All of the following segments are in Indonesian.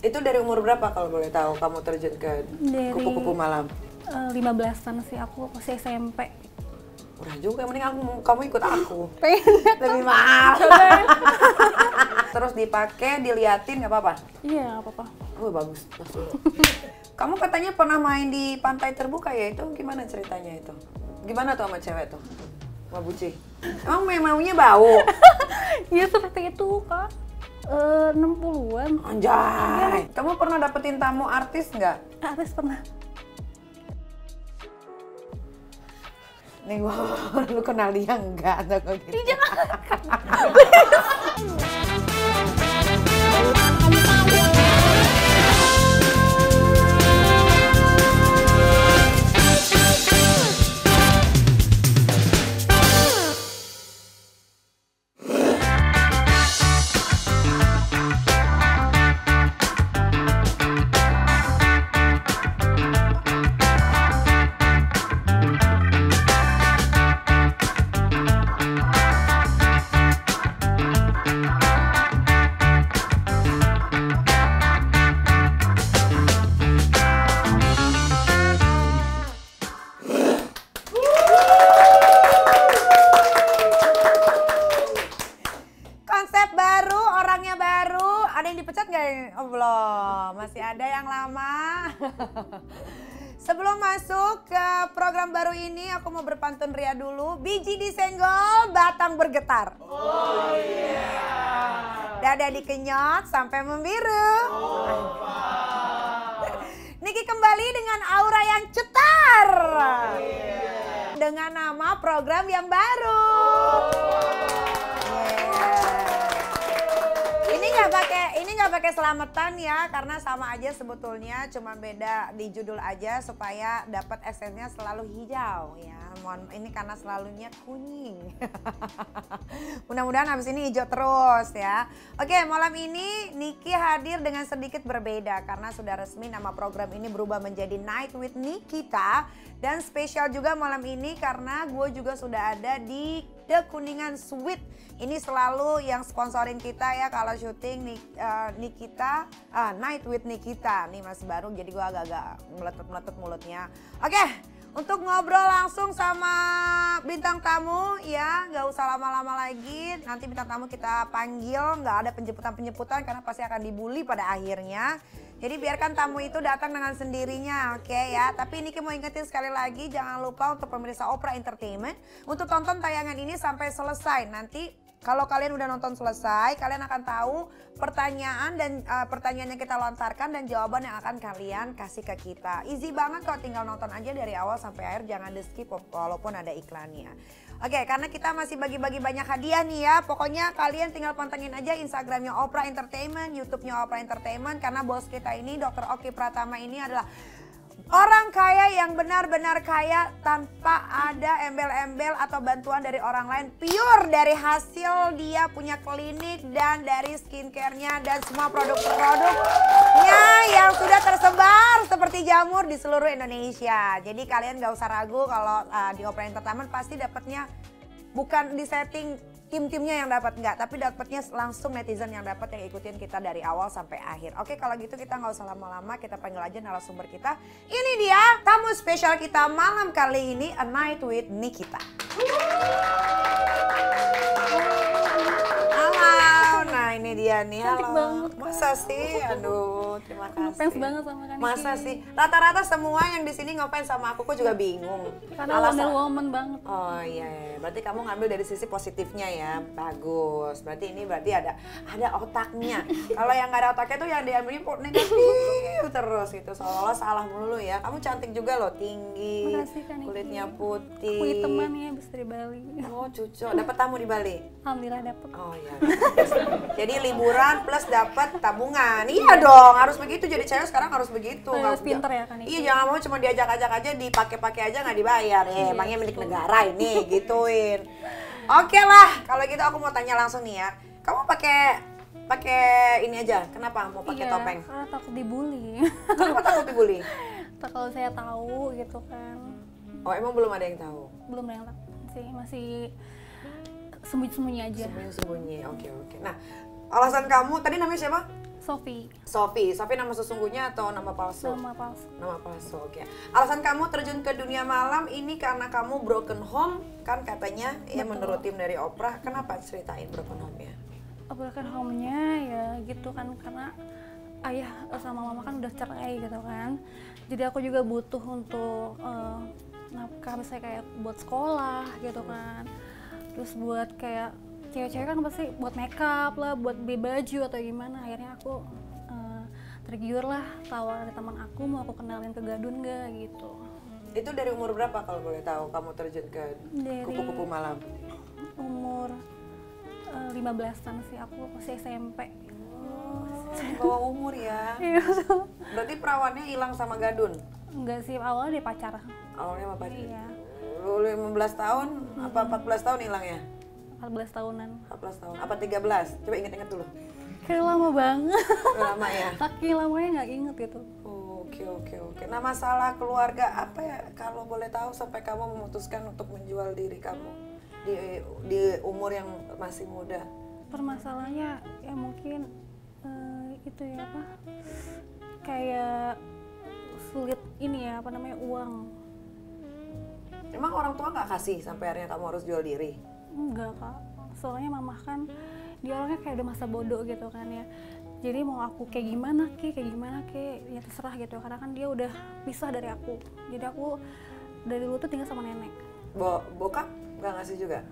Itu dari umur berapa kalau boleh tahu kamu terjun ke kupu-kupu malam? 15-an sih, aku masih SMP. Udah juga, mending kamu ikut aku. Pengen Lebih mahal. Terus dipakai, diliatin nggak apa-apa? Iya, nggak apa-apa. Oh bagus. Kamu katanya pernah main di pantai terbuka ya, itu gimana ceritanya itu? Gimana tuh sama cewek tuh? Sama Buci? Emang maunya bau? Iya seperti itu kak. 60-an. Anjay. Kamu pernah dapetin tamu artis nggak? Artis pernah. Nih lu kenal dia enggak atau gitu? Konsep baru, orangnya baru. Ada yang dipecat nggak? Oh belum, masih ada yang lama. Sebelum masuk ke program baru ini, aku mau berpantun ria dulu. Biji disenggol, batang bergetar. Oh iya. Dada dikenyot sampai membiru. Niki kembali dengan aura yang cetar. Dengan nama program yang baru. Ini nggak pakai selamatan ya, karena sama aja sebetulnya, cuma beda di judul aja supaya dapat esennya selalu hijau ya. Ini karena selalunya kuning. Mudah-mudahan habis ini hijau terus ya. Oke, malam ini Niki hadir dengan sedikit berbeda karena sudah resmi nama program ini berubah menjadi Night with Nikita. Dan spesial juga malam ini karena gue juga sudah ada di The Kuningan Suite. Ini selalu yang sponsorin kita ya kalau syuting Nikita, Night with Nikita. Nih masih baru jadi gue agak-agak meletup-meletup mulutnya. Oke, untuk ngobrol langsung sama bintang tamu ya, nggak usah lama-lama lagi. Nanti bintang tamu kita panggil, nggak ada penjemputan-penjemputan karena pasti akan dibully pada akhirnya. Jadi biarkan tamu itu datang dengan sendirinya, oke ya. Tapi Niki mau ingetin sekali lagi, jangan lupa untuk pemirsa Opera Entertainment untuk tonton tayangan ini sampai selesai. Nanti kalau kalian udah nonton selesai, kalian akan tahu pertanyaan dan pertanyaan yang kita lontarkan dan jawaban yang akan kalian kasih ke kita. Easy banget kok, tinggal nonton aja dari awal sampai akhir, jangan di skip walaupun ada iklannya. Oke, karena kita masih bagi-bagi banyak hadiah nih ya. Pokoknya kalian tinggal pantengin aja Instagramnya Opera Entertainment, YouTube-nya Opera Entertainment. Karena bos kita ini, Dr. Oki Pratama ini adalah orang kaya yang benar-benar kaya tanpa ada embel-embel atau bantuan dari orang lain. Pure dari hasil dia punya klinik dan dari skincare-nya dan semua produk-produknya yang sudah tersebar seperti jamur di seluruh Indonesia. Jadi kalian gak usah ragu kalau di Opera Entertainment pasti dapatnya bukan di setting tim-timnya yang dapat, enggak, tapi dapatnya langsung netizen yang dapat yang ikutin kita dari awal sampai akhir. Oke, kalau gitu kita nggak usah lama-lama, kita panggil aja narasumber kita. Ini dia tamu spesial kita malam kali ini, A Night with Nikita. Halo, nah ini dia nih. Cantik halo. banget, Kak. Masa sih? Aduh, terima kasih. Ngefans banget sama Kak Niki. Masa sih? Rata-rata semua yang di sini ngefans sama aku juga bingung. Karena Wonder Woman banget. Oh iya, berarti kamu ngambil dari sisi positifnya ya, bagus. Berarti ini ada otaknya. Kalau yang nggak ada otaknya tuh yang diambilnya negatif terus gitu, seolah-olah salah melulu ya. Kamu cantik juga loh, tinggi, Makasih, Kak Niki. kulitnya putih. Aku teman ya, habis dari Bali. Oh cucu, dapat tamu di Bali? Alhamdulillah dapet. Oh iya. Jadi liburan plus dapat tabungan. Iya dong, harus begitu. Jadi cewek sekarang harus begitu. Harus pinter ya, Kak Niki. Iya, jangan mau cuma diajak-ajak aja, dipakai-pakai aja nggak dibayar. Emangnya milik negara ini, gituin. Oke lah, kalau gitu aku mau tanya langsung nih ya. Kamu pakai ini aja. Kenapa mau pakai topeng? Karena takut dibully. Kenapa takut dibully? Kalau saya tahu gitu kan. Oh, emang belum ada yang tahu? Belum ada yang tahu sih, masih sembunyi-sembunyi aja. Sembunyi-sembunyi. Oke. Nah, alasan kamu tadi namanya siapa? Sofi. Sofi nama sesungguhnya atau nama palsu? Nama palsu. Nama palsu, oke. Alasan kamu terjun ke dunia malam ini karena kamu broken home, kan katanya, ya menurut tim dari Oprah. Kenapa ceritain broken home-nya? Broken home-nya ya gitu kan, karena ayah sama mama kan udah cerai gitu kan. Jadi aku juga butuh untuk nafkah, misalnya kayak buat sekolah gitu kan. Terus buat kayak cewek-cewek kan pasti buat makeup lah, buat beli baju atau gimana. Akhirnya aku tergiur lah, tawaran teman aku, mau aku kenalin ke Gadun nggak gitu. Itu dari umur berapa kalau boleh tahu kamu terjun ke kupu-kupu malam? Umur 15-an sih, aku masih SMP. Bawa umur ya. Iya. Berarti perawannya hilang sama Gadun? Enggak sih, awalnya dia pacar. Awalnya sama pacar? Iya. Lu 15 tahun, apa 14 tahun hilangnya? 14 tahunan. 14 tahun, apa 13? Coba inget-inget dulu. Kayak lama banget. Lama ya? Saking lamanya nggak inget gitu. Oke. Nah, masalah keluarga apa ya kalau boleh tahu sampai kamu memutuskan untuk menjual diri kamu di umur yang masih muda? Permasalahannya ya mungkin itu ya apa? Kayak sulit ini ya, apa namanya, uang. Emang orang tua nggak kasih sampai akhirnya kamu harus jual diri? Enggak kak, soalnya mama kan dia orangnya kayak udah masa bodoh gitu kan ya. Jadi mau aku kayak gimana ya terserah gitu, karena kan dia udah pisah dari aku. Jadi aku dari dulu tuh tinggal sama nenek. Bokap nggak ngasih juga?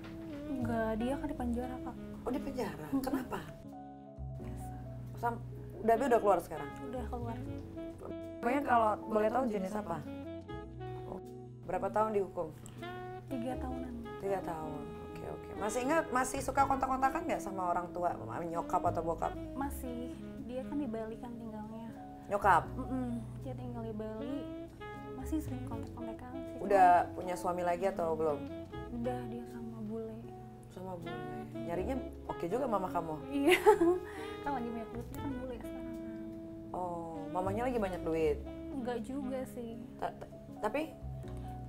Enggak, dia kan di penjara kak. Oh, di penjara? Kenapa? Tapi udah keluar sekarang? Udah keluar. Pokoknya kalau boleh tahu jenis apa? Berapa tahun dihukum? 3 tahunan. 3 tahun. Oke. Masih ingat, masih suka kontak-kontakan nggak sama orang tua, nyokap atau bokap? Masih, dia kan di Bali kan tinggalnya. Nyokap? Dia tinggal di Bali, masih sering kontak-kontakan sih. Udah punya suami lagi atau belum? Udah, dia sama bule. Sama bule. Nyarinya oke juga mama kamu? Iya, kan lagi banyak duit, dia kan bule sekarang kan. Oh, mamanya lagi banyak duit? Enggak juga sih. Tapi?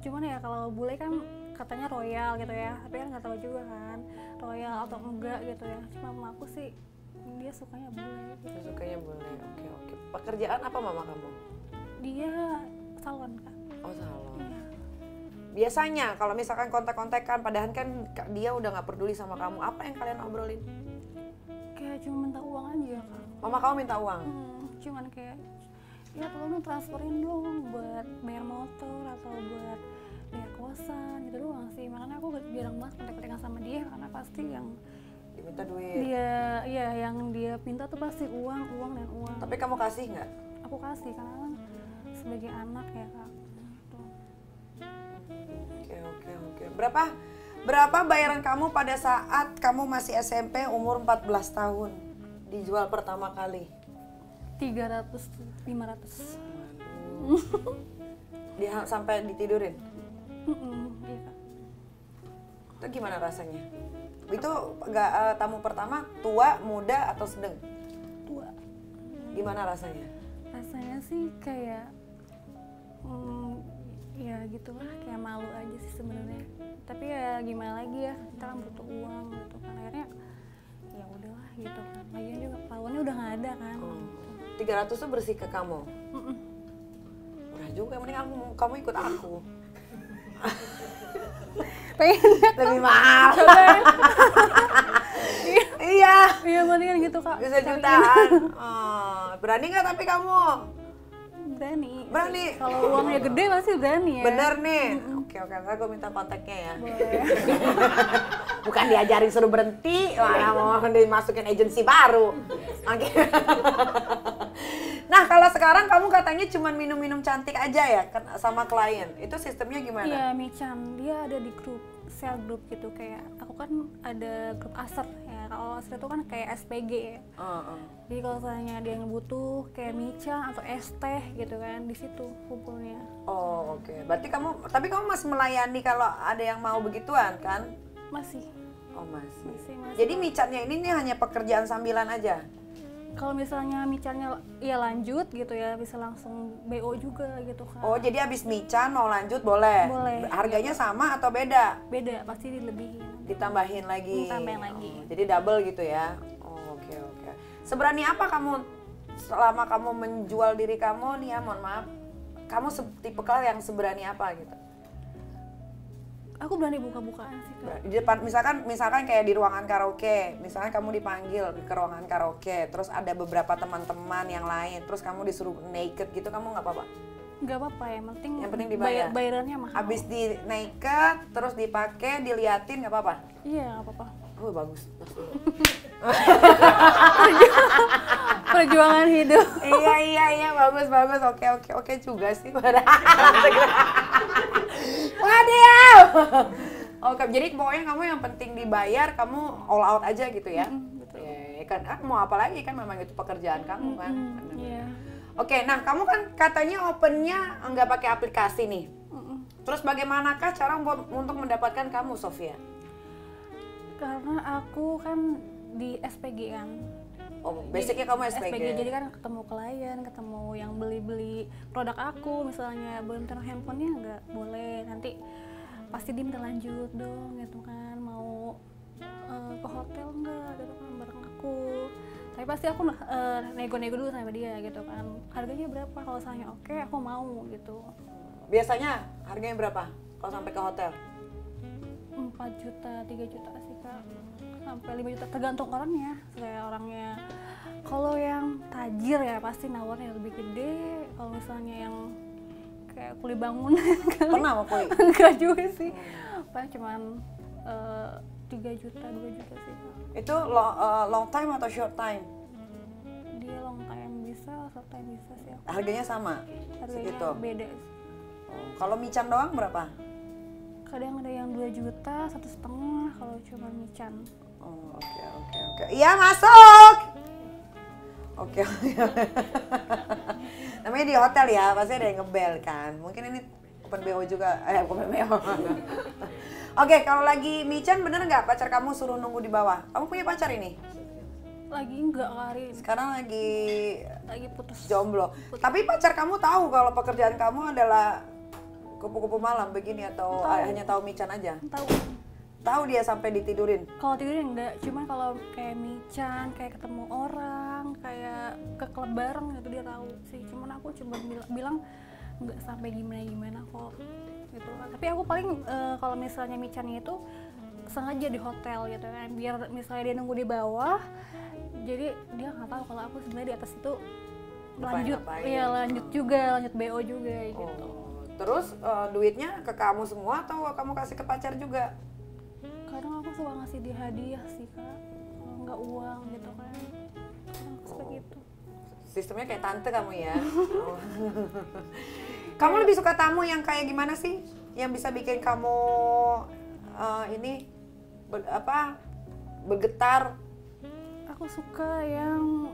Cuman ya kalau bule kan katanya royal gitu ya, tapi kan nggak tahu juga kan royal atau enggak gitu ya. Cuma mama aku sih dia sukanya bule gitu. Sukanya bule, oke. Pekerjaan apa mama kamu? Dia salon kak. Oh, salon. Iya. Biasanya kalau misalkan kontak-kontakan, padahal kan dia udah nggak peduli sama kamu, apa yang kalian obrolin? Kayak cuma minta uang aja kak. Mama kamu minta uang? Cuman kayak ya tolong transferin dong buat bayar motor atau buat bayar kosan gitu doang sih. Makanya aku jarang banget kontak-kontakan sama dia, karena pasti yang diminta duit. Yang dia minta tuh pasti uang dan uang. Tapi kamu kasih nggak? Aku kasih, karena kan sebagai anak ya kak. Oke. Berapa bayaran kamu pada saat kamu masih SMP umur 14 tahun dijual pertama kali? 300, 500. Dia sampai ditidurin? Iya kak. Itu gimana rasanya? Itu nggak tamu pertama tua, muda atau sedang? Tua. Gimana rasanya? Rasanya sih kayak ya gitulah, kayak malu aja sih sebenarnya. Tapi ya gimana lagi ya, kita kan butuh uang gitu kan. Akhirnya ya udahlah gitu kan. Lagian juga pawonnya udah nggak ada kan. 300 tuh bersih ke kamu? Murah juga, mending kamu ikut aku. Lebih mahal. Iya, mendingan gitu kak. bisa jutaan. Berani nggak tapi kamu? Berani. Kalau uangnya gede pasti berani ya. Bener nih. Oke, ntar gue minta kontaknya ya. Boleh. Bukan diajarin suruh berhenti, malah mau dimasukin agensi baru. Oke. Nah, kalau sekarang kamu katanya cuma minum-minum cantik aja ya sama klien. Itu sistemnya gimana? Iya, Michan. Dia ada di grup, sel grup gitu. Kayak aku kan ada grup Aser ya. Kalau Aser itu kan kayak SPG ya. Jadi kalau misalnya dia yang butuh kayak Michan atau es teh gitu kan, di situ kumpulnya. Oh, oke. Berarti tapi kamu masih melayani kalau ada yang mau begituan kan? Masih. Oh, masih. Jadi Michannya ini hanya pekerjaan sambilan aja? Kalau misalnya Michannya ya lanjut gitu ya, bisa langsung BO juga gitu kan. Oh, jadi abis Michan mau lanjut boleh? Boleh. Harganya sama atau beda? Beda, pasti dilebihin. Ditambahin lagi? Ditambahin lagi. Jadi double gitu ya? Oh, oke. Seberani apa kamu selama kamu menjual diri kamu nih ya, mohon maaf, kamu tipikal yang seberani apa gitu? Aku berani buka-bukaan sih Kak. Di depan, misalkan kayak di ruangan karaoke, misalkan kamu dipanggil ke ruangan karaoke, terus ada beberapa teman-teman yang lain, terus kamu disuruh naked gitu, kamu nggak apa-apa? Nggak apa-apa, yang penting dibayar. Bayarannya mahal. Abis di naked, terus dipakai, diliatin nggak apa-apa? Iya, nggak apa-apa. Oh bagus. Perjuangan hidup. Iya bagus. Oke juga sih. Waduh. Oke, jadi pokoknya kamu yang penting dibayar, kamu all out aja gitu ya. Betul. Ya kan, mau apa lagi kan, memang itu pekerjaan kamu kan. Iya. Oke, nah kamu kan katanya opennya nggak pakai aplikasi nih. Terus bagaimanakah cara untuk mendapatkan kamu, Sofia? Karena aku kan di SPG kan. Oh, basicnya kamu SPG. Jadi kan ketemu klien, ketemu yang beli produk aku, misalnya belum terang handphonenya nggak boleh, nanti pasti dia minta lanjut dong gitu kan, mau ke hotel nggak gitu kan bareng aku. Tapi pasti aku nego-nego dulu sama dia gitu kan, harganya berapa, kalau misalnya oke, aku mau gitu. Biasanya harganya berapa kalau sampai ke hotel? 4 juta, 3 juta sih Kak, sampai 5 juta tergantung orangnya. Kayak orangnya kalau yang tajir ya pasti nawarnya lebih gede. Kalau misalnya yang kayak kuli bangun pernah mau kuli? enggak juga sih, paling cuman 3 juta, 2 juta sih Kak. Itu long time atau short time? Dia long time bisa, short time bisa sih aku. Harganya sama? Harganya segitu? beda. Kalau mican doang berapa? Kadang ada yang 2 juta, 1,5 kalau cuma mican. Oh, oke. Iya, masuk. Oke. Namanya di hotel ya, pasti ada yang ngebel kan. Mungkin ini open BO juga. Open BO. Oke, kalau lagi mican bener nggak pacar kamu suruh nunggu di bawah? Kamu punya pacar ini? Lagi enggak hari ini. Sekarang lagi Putus. Jomblo. Tapi pacar kamu tahu kalau pekerjaan kamu adalah kupu-kupu malam begini atau hanya tahu mican aja? Tahu dia sampai ditidurin? Kalau tidurnya enggak, cuman kalau kayak mican, kayak ketemu orang, kayak ke klub bareng gitu dia tahu sih. Cuman aku cuma bilang enggak sampai gimana kok gitu. Tapi aku paling kalau misalnya micannya itu sengaja di hotel gitu kan, biar misalnya dia nunggu di bawah, jadi dia nggak tahu kalau aku sebenarnya di atas itu lanjut lanjut BO juga gitu. Terus duitnya ke kamu semua atau kamu kasih ke pacar juga? Kadang aku suka ngasih dia hadiah sih Kak, kalau nggak uang gitu kan, seperti itu. Sistemnya kayak tante kamu ya. Kamu lebih suka tamu yang kayak gimana sih? Yang bisa bikin kamu bergetar? Aku suka yang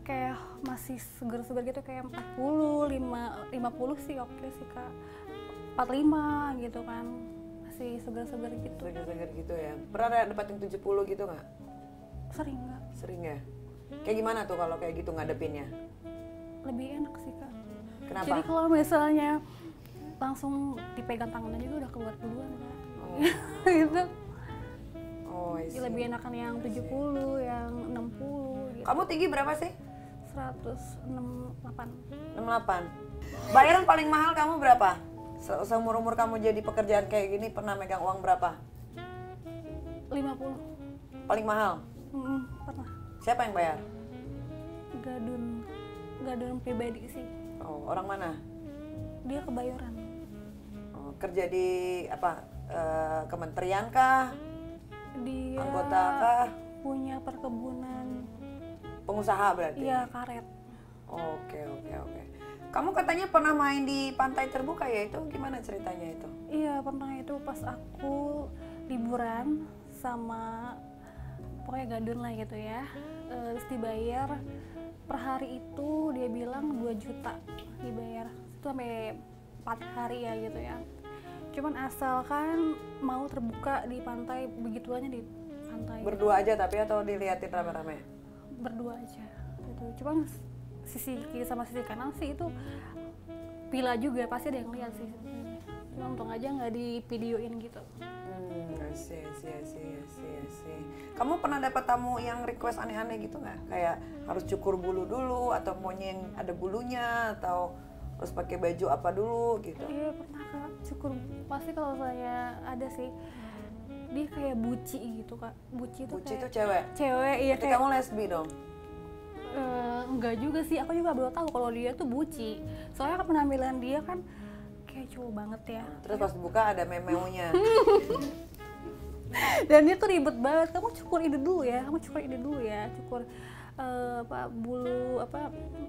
kayak masih seger-seger gitu, kayak 40, 50 sih oke sih Kak. 45 gitu kan, masih seger-seger gitu. Seger-seger gitu ya. Pernah dapetin 70 gitu nggak? Sering nggak? Sering ya? Kayak gimana tuh kalau kayak gitu ngadepinnya? Lebih enak sih Kak. Kenapa? Jadi kalau misalnya langsung dipegang tangannya juga udah keluar duluan Kak. Gitu. Oh, lebih enakan yang 70, yang 60 gitu. Kamu tinggi berapa sih? 168. 68. Bayaran paling mahal kamu berapa? Seumur-umur kamu jadi pekerjaan kayak gini pernah megang uang berapa? 50. Paling mahal? Pernah. Siapa yang bayar? Gadun pribadi sih. Oh, orang mana? Dia Kebayoran. Oh, kerja di apa? Kementerian kah? Dia anggota kah? Punya perkebunan. Pengusaha berarti? Iya, karet. Oke. Kamu katanya pernah main di pantai terbuka ya, itu gimana ceritanya itu? Iya, pernah itu pas aku liburan sama pokoknya gadun lah gitu ya. Terus dibayar per hari itu dia bilang 2 juta dibayar. Itu sampai 4 hari ya gitu ya. Cuman asalkan mau terbuka di pantai, begituannya di pantai. Berdua aja tapi atau diliatin rame-rame? Berdua aja gitu. Cuman sisi kiri sama sisi kanan sih itu villa juga, pasti ada yang lihat sih. cuma untung aja nggak di videoin gitu. I see. Kamu pernah dapat tamu yang request aneh-aneh gitu nggak? Kayak harus cukur bulu dulu, atau maunya yang ada bulunya, atau harus pakai baju apa dulu gitu? Iya pernah Kak, cukur. Pasti kalau saya ada sih, dia kayak buci gitu Kak. Buci itu kayak cewek? Cewek, iya. Berarti Kayak kamu lesbi dong? enggak juga sih, aku juga baru tahu kalau dia tuh buci. Soalnya kan penampilan dia kan kayak cowok banget ya. Terus pas dibuka ada memeunya. Dan dia tuh ribet banget, kamu cukur ini dulu ya, cukur bulu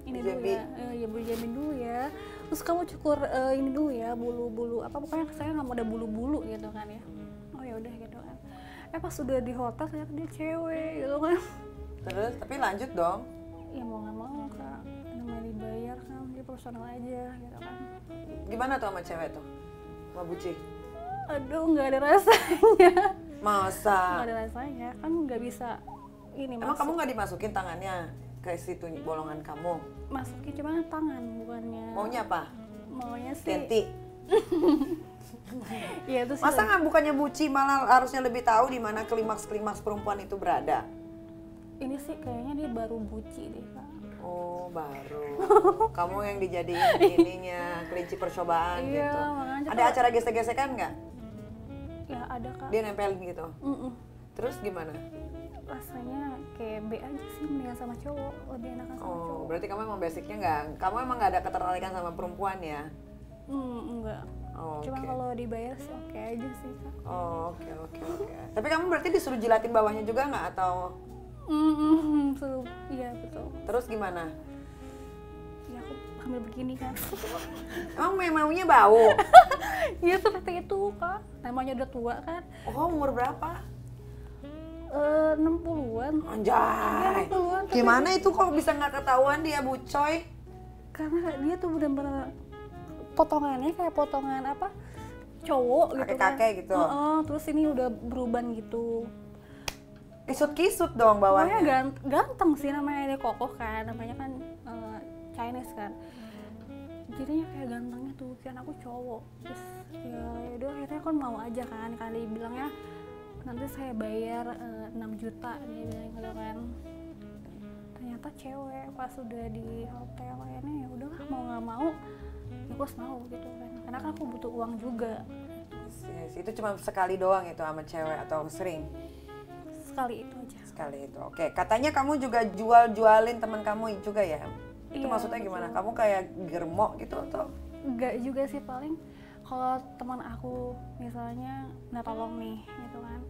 ini dulu jambi. ya bulu jambi dulu ya, terus kamu cukur ini dulu ya, bulu pokoknya saya nggak mau ada bulu-bulu gitu kan ya. Oh ya udah gitu kan. Pas sudah di hotel ternyata dia cewek gitu kan. Terus tapi lanjut dong. Ya mau nggak mau Kak, namanya dibayar kan, dia profesional aja gitu kan. Gimana tuh sama cewek tuh? Sama buci? Aduh nggak ada rasanya. Masa? Nggak ada rasanya, kan nggak bisa ini Emang kamu nggak dimasukin tangannya ke situ bolongan kamu? masukin cuma tangan bukannya. Maunya apa? Maunya sih. Tenti? Iya itu sih. Masa nggak bukannya buci malah harusnya lebih tahu di mana klimaks perempuan itu berada? Ini sih kayaknya dia baru buci deh Kak. Oh baru. Kamu yang dijadiin ininya kelinci percobaan Iya, gitu. makanya Ada acara gesek-gesekan nggak? Ya ada Kak. Dia nempelin gitu. Terus gimana? Rasanya kayak B aja sih, mendingan sama cowok, lebih enakan sama cowok. Oh berarti kamu emang basicnya kamu emang nggak ada ketertarikan sama perempuan ya? Enggak. Oh, Cuma oke. kalau dibayar sih oke aja sih Kak. Oh, oke. Tapi kamu berarti disuruh jilatin bawahnya juga nggak atau? Iya betul. Terus gimana? Ya aku ambil begini kan. Emang memaunya bau? Iya seperti itu Kak. Namanya udah tua kan. Oh umur berapa? 60-an. Anjay. 60-an. tapi Gimana itu kok bisa nggak ketahuan dia bucoy? karena dia tuh benar-benar potongannya kayak potongan cowok gitu kan. Kakek-kakek gitu. Terus ini udah beruban gitu. Kisut-kisut dong Pokoknya bawahnya. ganteng sih, namanya dia kokoh kan, namanya kan Chinese kan. Jadinya kayak gantengnya tuh, kan aku cowok. Terus ya udah akhirnya kan mau aja kan, karena dia bilangnya nanti saya bayar 6 juta dia bilang gitu kan. Ternyata cewek, pas udah di hotel akhirnya ya udahlah mau nggak mau ya aku harus mau gitu kan, karena kan aku butuh uang juga. Yes, itu cuma sekali doang itu sama cewek atau sering? Sekali itu aja. Sekali itu. Oke, katanya kamu juga jualin teman kamu juga ya? Itu Iya, maksudnya gimana? Kamu kayak germo gitu atau? Enggak juga sih, paling kalau teman aku misalnya tolong nih gitu kan,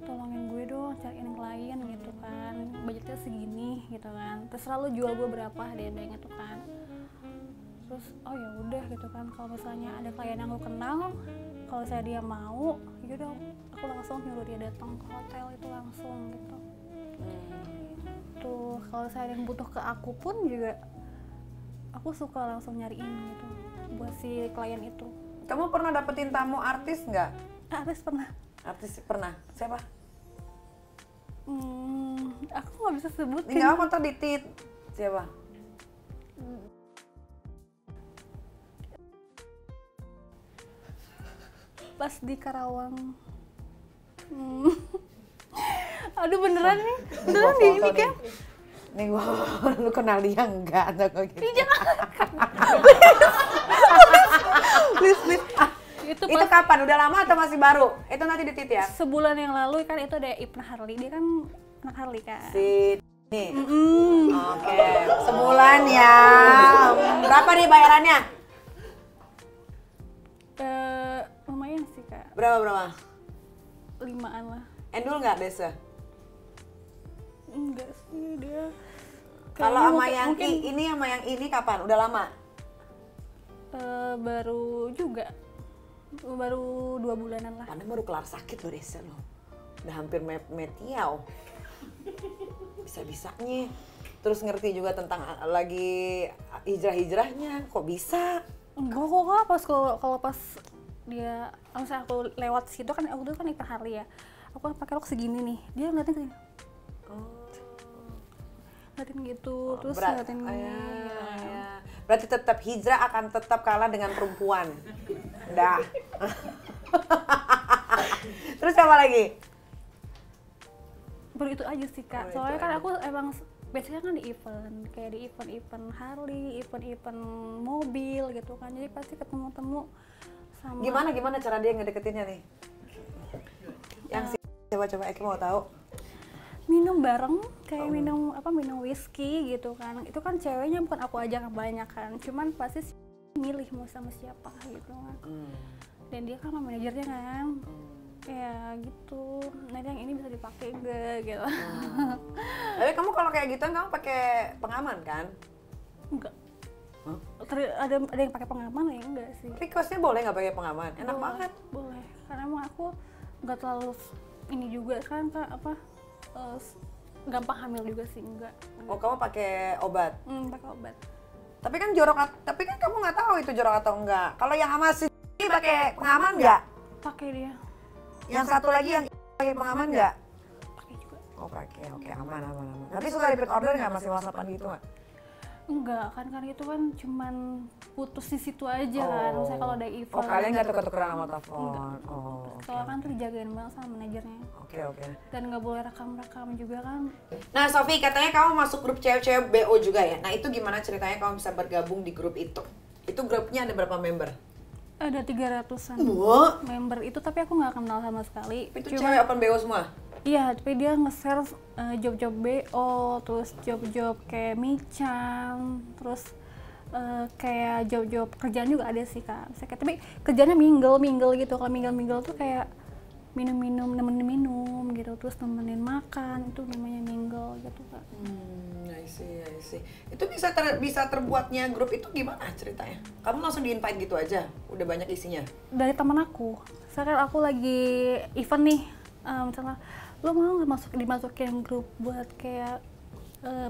tolongin gue dong cariin klien gitu kan, budgetnya segini gitu kan, terus selalu jual gue berapa dia bilang gitu kan. Terus oh ya udah gitu kan, kalau misalnya ada klien yang aku kenal, kalau saya dia mau yaudah aku langsung nyuruh dia datang ke hotel itu langsung gitu. Tuh kalau saya yang butuh ke aku pun juga aku suka langsung nyariin gitu buat si klien itu. Kamu pernah dapetin tamu artis nggak? Artis pernah. Artis pernah. Siapa? Aku nggak bisa sebutin. Nggak apa ntar ditit. Siapa? Pas di Karawang. Aduh beneran nih, beneran di ini kan? Nih gua, lu kenal dia enggak? Atau kok gitu? Please. Itu Itu kapan? Udah lama atau masih baru? Itu nanti ditit ya? sebulan yang lalu kan, itu ada Ibnu Harli, dia kan anak Harli kan. Si nih. Oke, sebulan ya. Berapa nih bayarannya? Lumayan sih Kak, Berapa? 5-an lah. Endul nggak Desa? Enggak sih, dia Kalau kayaknya sama yang mungkin ini sama yang ini kapan? Udah lama? baru juga, baru 2 bulanan lah. Anda baru kelar sakit loh Desa loh. Udah hampir metiau. Bisa-bisanya. Terus ngerti juga tentang lagi hijrah-hijrahnya. Kok bisa? Enggak kok Kak, pas kalau pas dia, misalnya aku lewat situ kan, aku dulu kan Ibnu Harli ya, aku pakai rok segini nih, dia ngeliatin segini, ngeliatin gitu, terus ngeliatin gini. Ya. Berarti tetap hijrah akan tetap kalah dengan perempuan. Udah. Terus apa lagi? Baru itu aja sih Kak, Oh, soalnya itu kan aja. aku emang biasanya kan di event, kayak di event-event Harley, event-event mobil gitu kan, jadi pasti ketemu-temu sama. Gimana cara dia ngedeketinnya nih? Yang si coba Eki mau tahu. Minum bareng, kayak minum whisky gitu kan, itu kan ceweknya bukan aku aja kebanyakan, cuman pasti milih mau sama siapa gitu kan. Dan dia kan sama manajernya kan, ya gitu, nanti yang ini bisa dipakai enggak gitu. Tapi kamu kalau kayak gitu kamu pakai pengaman kan? Enggak. Hah? Ada yang pakai pengaman ya enggak sih? Tapi kosnya boleh nggak pakai pengaman? Enak Boleh, banget. boleh, karena emang aku nggak terlalu ini juga kan Kak, gampang hamil juga sih, enggak. Oh kamu pakai obat? Pakai obat. Tapi kan tapi kan kamu nggak tahu itu jorok atau enggak. Kalau yang sama si pakai pengaman nggak? Pakai dia. Yang satu lagi yang pakai pengaman nggak? Pakai juga. Oh pakai, oke aman. Tapi suka repeat order nggak, masih whatsappan gitu nggak? Enggak, kan karena itu kan cuman putus di situ aja kan. Misalnya kalau ada event. Oh kalian nggak tuker-tukeran sama telepon? Enggak. Oh oke. Soalnya kan terjagain banget sama manajernya. Oke. Dan nggak boleh rekam-rekam juga kan. Nah Sofi, katanya kamu masuk grup cewek-cewek BO juga ya? Nah itu gimana ceritanya kamu bisa bergabung di grup itu? Itu grupnya ada berapa member? Ada 300-an Wah, member itu, tapi aku nggak kenal sama sekali. itu cewek open BO semua? Iya, tapi dia nge-share job-job BO, terus job-job kayak micam, terus kayak job-job kerjaan juga ada sih Kak. Tapi kerjanya mingle gitu. Kalau mingle tuh kayak minum-minum, nemenin minum gitu, terus nemenin makan, itu namanya mingle gitu Kak. I see. Itu bisa terbuatnya grup itu gimana ceritanya? Kamu langsung di-invite gitu aja? Udah banyak isinya? Dari teman aku, sekarang aku lagi event nih, misalnya lo mau nggak dimasukin grup buat kayak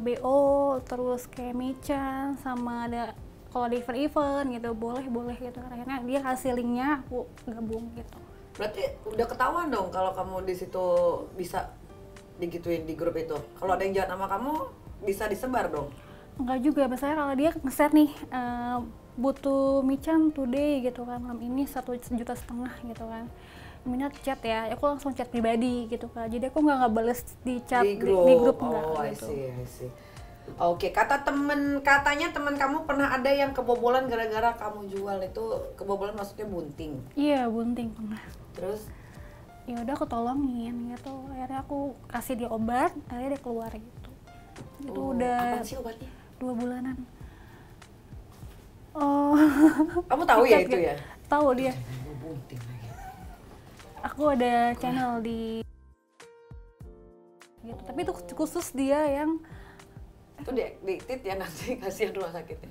BO, terus kayak Michan, sama ada kalau di event-event gitu, boleh gitu. Akhirnya dia kasih linknya, aku gabung gitu. Berarti udah ketahuan dong kalau kamu di situ bisa digituin di grup itu. Kalau ada yang jahat sama kamu, bisa disebar dong? Enggak juga, biasanya kalau dia nge-share nih, butuh Michan today gitu kan, malam ini 1,5 juta gitu kan. Minat chat ya, aku langsung chat pribadi gitu kan. Jadi aku nggak bales di chat di grup enggak gitu. I see. Oke, katanya teman kamu pernah ada yang kebobolan gara-gara kamu jual. Itu kebobolan maksudnya bunting. Iya, bunting pernah. Terus Ya udah aku tolongin gitu. Akhirnya aku kasih dia obat, akhirnya dia keluar gitu. Itu udah apa sih obatnya? 2 bulanan. Oh. Kamu tahu ya itu ya? Tahu dia. Bunting lagi. Aku ada channel di gitu. Tapi itu khusus dia yang Itu diktit ya nanti kasihan rumah sakitnya.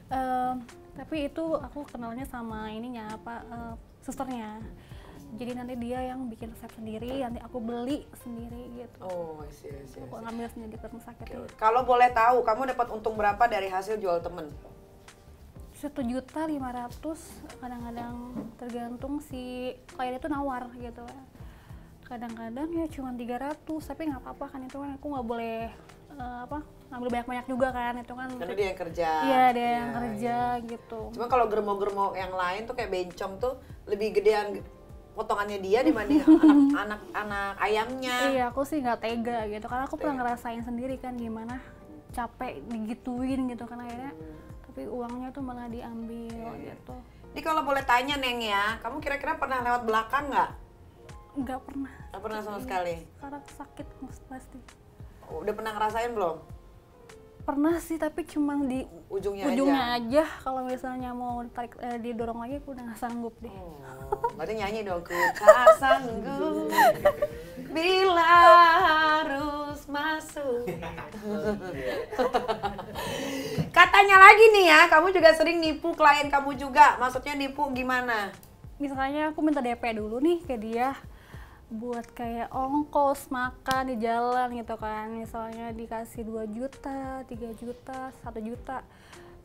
tapi itu aku kenalnya sama ininya susternya. Jadi nanti dia yang bikin resep sendiri, nanti aku beli sendiri gitu. Oh, I see. Aku ngambil sendiri ke rumah sakit. Kalau boleh tahu, kamu dapat untung berapa dari hasil jual temen? 1.500.000, kadang-kadang tergantung si klien itu nawar gitu. Kadang-kadang ya cuma 300, tapi nggak apa-apa kan, itu kan aku nggak boleh ngambil banyak-banyak juga kan, itu kan. Karena dia yang kerja. Iya, dia yang kerja gitu. Cuma kalau germo-germo yang lain tuh kayak bencong tuh lebih gedean potongannya dia dibanding anak ayamnya. Iya, aku sih nggak tega gitu, karena aku pernah ngerasain sendiri kan gimana capek digituin gitu kan akhirnya, tapi uangnya tuh malah diambil gitu. Jadi kalau boleh tanya Neng ya, kamu kira-kira pernah lewat belakang nggak? Nggak pernah. Nggak pernah sama sekali? Karena sakit pasti. Udah pernah ngerasain belum? Pernah sih, tapi cuma di Ujungnya aja. Kalau misalnya mau tarik didorong lagi, aku udah nggak sanggup deh. Berarti nyanyi dong, ku tak sanggup bila harus masuk. Katanya lagi nih ya, kamu juga sering nipu klien kamu juga. Maksudnya nipu gimana? Misalnya aku minta DP dulu nih ke dia buat kayak ongkos makan di jalan gitu kan, misalnya dikasih 2 juta, 3 juta, 1 juta,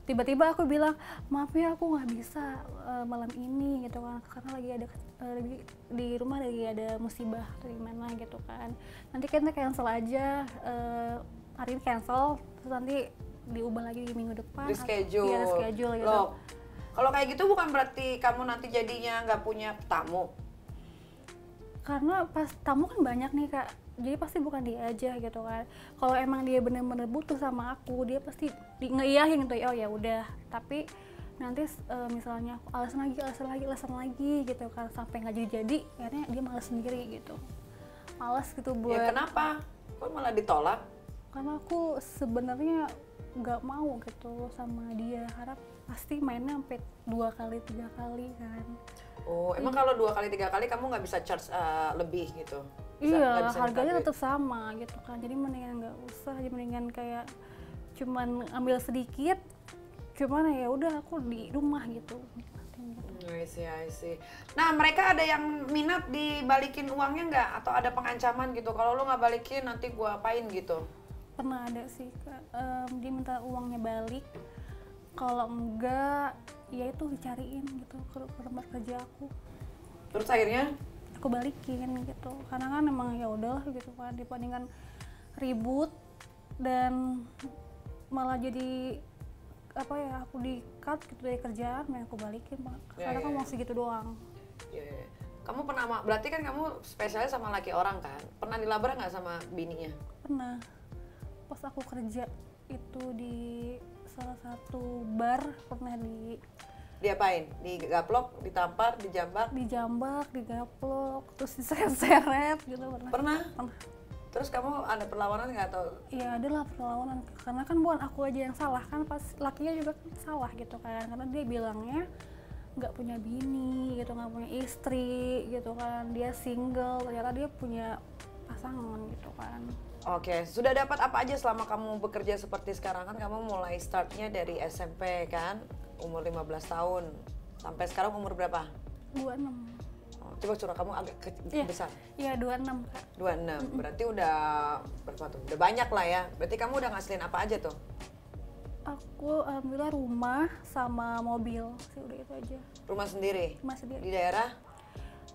tiba-tiba aku bilang maaf ya aku nggak bisa malam ini gitu kan, karena lagi ada di rumah lagi ada musibah atau gimana gitu kan, nanti kita cancel aja, hari ini cancel, terus nanti diubah lagi di minggu depan. Di schedule. Iya, schedule gitu. Loh, kalau kayak gitu bukan berarti kamu nanti jadinya nggak punya tamu? Karena pas tamu kan banyak nih Kak, jadi pasti bukan dia aja gitu kan. Kalau emang dia bener-bener butuh sama aku, dia pasti ngeiyahin gitu, oh ya udah. Tapi nanti misalnya aku alasan lagi gitu kan, sampai nggak jadi, akhirnya dia malas sendiri gitu. Malas gitu buat. Ya kenapa? Kok malah ditolak? Karena aku sebenarnya nggak mau gitu sama dia, harap pasti mainnya sampai 2 kali 3 kali kan. Oh, emang kalau 2 kali 3 kali kamu nggak bisa charge lebih gitu? Iya, harganya tetap sama gitu kan. Jadi mendingan nggak usah, jadi mendingan kayak cuman ambil sedikit, cuman ya udah aku di rumah gitu. I see. Nah, mereka ada yang minat dibalikin uangnya nggak? Atau ada pengancaman gitu? Kalau lu nggak balikin nanti gua apain gitu? Pernah ada sih Kak, dia minta uangnya balik. Kalau enggak, ya itu dicariin gitu ke tempat kerja aku. Terus akhirnya? Aku balikin gitu, karena kan emang ya udahlah gitu kan, dibandingkan ribut dan malah jadi apa ya, aku di cut gitu dari kerjaan, yang aku balikin Pak. Karena kan masih gitu doang. Ya. Kamu pernah, berarti kan kamu spesialis sama laki orang kan? Pernah dilabrak nggak sama bininya? Pernah. Pas aku kerja itu di salah satu bar, pernah diapain? Digaplok, ditampar, dijambak? Dijambak, digaplok, terus diseret-seret gitu pernah. Pernah? Terus kamu ada perlawanan nggak atau? Iya, adalah perlawanan, karena kan bukan aku aja yang salah kan, pas lakinya juga kan salah gitu kan, karena dia bilangnya nggak punya bini gitu, nggak punya istri gitu kan, dia single, ternyata dia punya pasangan gitu kan. Oke, sudah dapat apa aja selama kamu bekerja seperti sekarang? Kan kamu mulai startnya dari SMP kan, umur 15 tahun, sampai sekarang umur berapa? 26. Coba curah kamu agak besar. Iya, 26 Kak. 26, berarti udah berapa tuh? Udah banyak lah ya. Berarti kamu udah ngasilin apa aja tuh? Aku alhamdulillah rumah sama mobil sih, udah itu aja. Rumah sendiri? Rumah sendiri. Di daerah?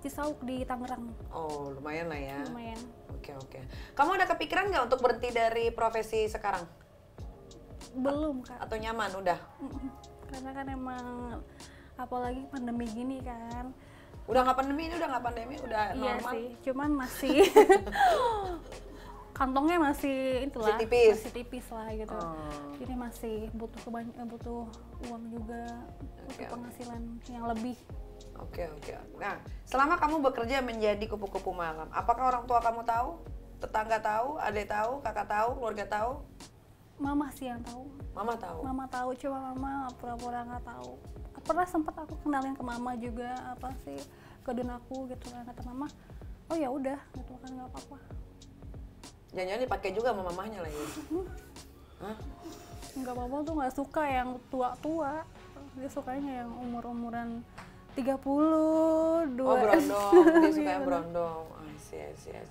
Cisauk di Tangerang. Oh, lumayan lah ya. Lumayan. Oke. Kamu ada kepikiran nggak untuk berhenti dari profesi sekarang? Belum Kak. Atau nyaman udah? Karena kan emang apalagi pandemi gini kan. Udah nggak pandemi, ini udah nggak pandemi, udah iya normal. Iya sih, cuman masih kantongnya masih itulah, masih tipis lah gitu. Jadi masih butuh uang juga, butuh penghasilan yang lebih. Oke. Nah, selama kamu bekerja menjadi kupu-kupu malam, apakah orang tua kamu tahu? Tetangga tahu? Adik tahu? Kakak tahu? Keluarga tahu? Mama sih yang tahu. Mama tahu? Mama tahu, cuma mama pura-pura nggak tahu. Pernah sempat aku kenalin ke mama juga, apa sih, keadaan aku gitu kan, kata mama, oh ya udah gitu kan, nggak apa-apa. Jangan-jangan dipakai juga sama mamahnya lagi. Hah? Nggak apa-apa tuh, nggak suka yang tua-tua, dia sukanya yang umur-umuran 30, 2. Oh, berondong, dia suka yang berondong. Asik.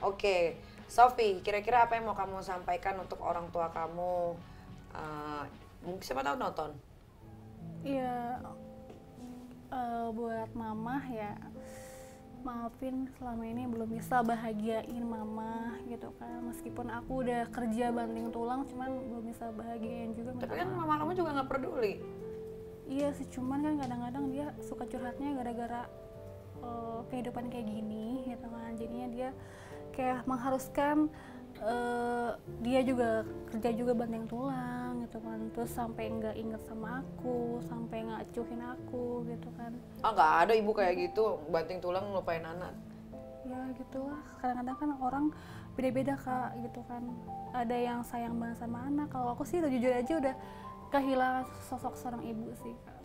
Oke, Sophie, kira-kira apa yang mau kamu sampaikan untuk orang tua kamu? Mungkin siapa tahu nonton? Iya, buat mama ya, maafin selama ini belum bisa bahagiain mama gitu kan, meskipun aku udah kerja banting tulang, cuman belum bisa bahagiain juga. Tapi kan mama kamu juga nggak peduli. Iya sih, cuman kan kadang-kadang dia suka curhatnya gara-gara kehidupan kayak gini gitu kan, jadinya dia kayak mengharuskan dia juga kerja juga banting tulang gitu kan, terus sampai nggak inget sama aku, sampai ngacuhin aku gitu kan. Nggak ada ibu kayak gitu, banting tulang ngelupain anak. Ya gitulah, kadang-kadang kan orang beda-beda Kak gitu kan, ada yang sayang banget sama anak. Kalau aku sih jujur aja udah kehilangan sosok seorang ibu sih Kak.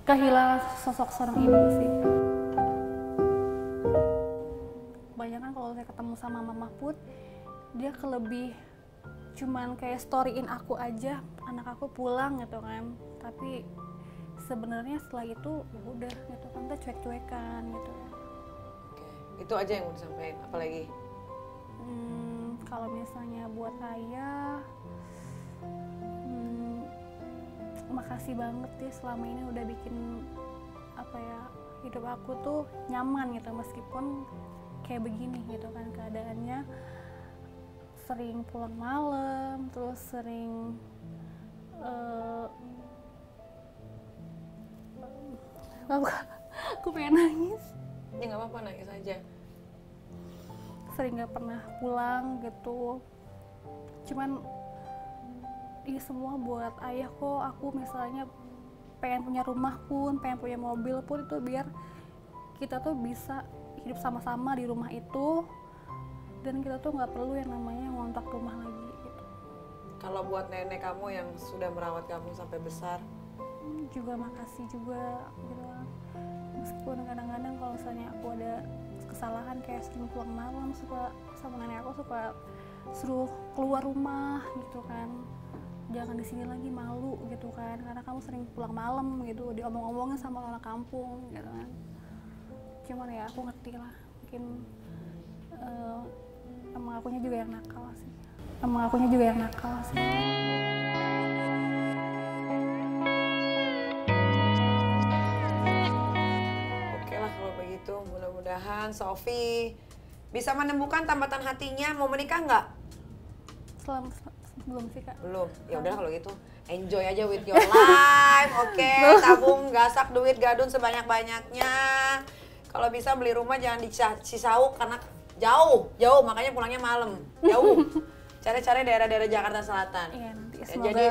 Kebanyakan kalau saya ketemu sama mama pun, dia lebih cuman kayak storyin aku aja, anak aku pulang gitu kan, tapi sebenarnya setelah itu ya udah gitu kan, kita cuek-cuekan gitu. Oke, itu aja yang mau disampaikan, apalagi? Kalau misalnya buat ayah, makasih banget ya selama ini udah bikin apa ya, hidup aku tuh nyaman gitu, meskipun kayak begini gitu kan keadaannya, sering pulang malam, terus sering eh, aku pengen nangis. Ya nggak apa-apa, nangis aja. Sering nggak pernah pulang gitu. Cuman ini semua buat ayah kok. Aku misalnya pengen punya rumah pun, pengen punya mobil pun, itu biar kita tuh bisa hidup sama-sama di rumah itu, dan kita tuh nggak perlu yang namanya ngontrak rumah lagi gitu. Kalau buat nenek kamu yang sudah merawat kamu sampai besar, Juga makasih juga gitu. Meskipun kadang-kadang kalau misalnya aku ada kesalahan kayak sering pulang malam, suka sama nenek aku suka suruh keluar rumah gitu kan, jangan di sini lagi, malu gitu kan, karena kamu sering pulang malam gitu, diomong-omongin sama orang kampung gitu kan. Cuman ya aku ngerti lah, mungkin emang akunya juga yang nakal sih. oke lah kalau begitu. Mudah-mudahan Sofi bisa menemukan tambatan hatinya. Mau menikah nggak? Belum sih Kak. Belum. Ya udah kalau gitu enjoy aja with your life. Oke, tabung gasak duit gadun sebanyak-banyaknya. Kalau bisa beli rumah jangan di Cisauk karena jauh, makanya pulangnya malam. Jauh. Cari-cari daerah-daerah Jakarta Selatan. Iya, nanti Ya, semoga jadi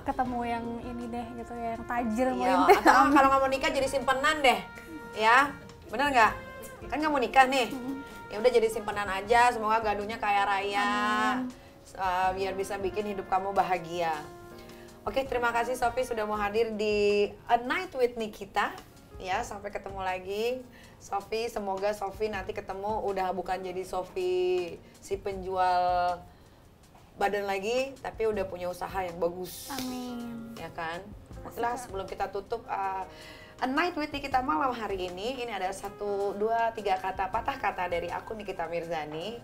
ketemu yang ini deh gitu ya, yang tajir iya, melintir. atau kalau nggak mau nikah jadi simpenan deh. Ya. Bener nggak? Kan nggak mau nikah nih. Ya udah jadi simpenan aja, semoga gadunnya kaya raya. Biar bisa bikin hidup kamu bahagia. Oke, terima kasih Sofi sudah mau hadir di A Night with Nikita. Ya, sampai ketemu lagi. Sofi, semoga Sofi nanti ketemu udah bukan jadi Sofi si penjual badan lagi, tapi udah punya usaha yang bagus. Amin. Ya kan? Okelah, sebelum kita tutup A Night with Nikita malam hari ini ada 1, 2, 3 kata patah kata dari aku Nikita Mirzani.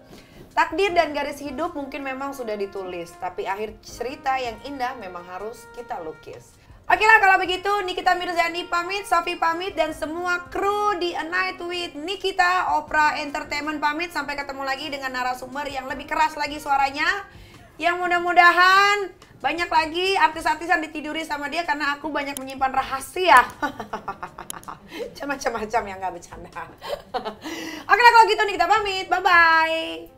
Takdir dan garis hidup mungkin memang sudah ditulis, tapi akhir cerita yang indah memang harus kita lukis. Oke lah kalau begitu, Nikita Mirzani pamit, Sofi pamit, dan semua kru di A Night with Nikita Opera Entertainment pamit. Sampai ketemu lagi dengan narasumber yang lebih keras lagi suaranya, yang mudah-mudahan banyak lagi artis-artis yang ditiduri sama dia karena aku banyak menyimpan rahasia. Macam-macam yang nggak bercanda. Oke lah kalau gitu Nikita pamit, bye-bye.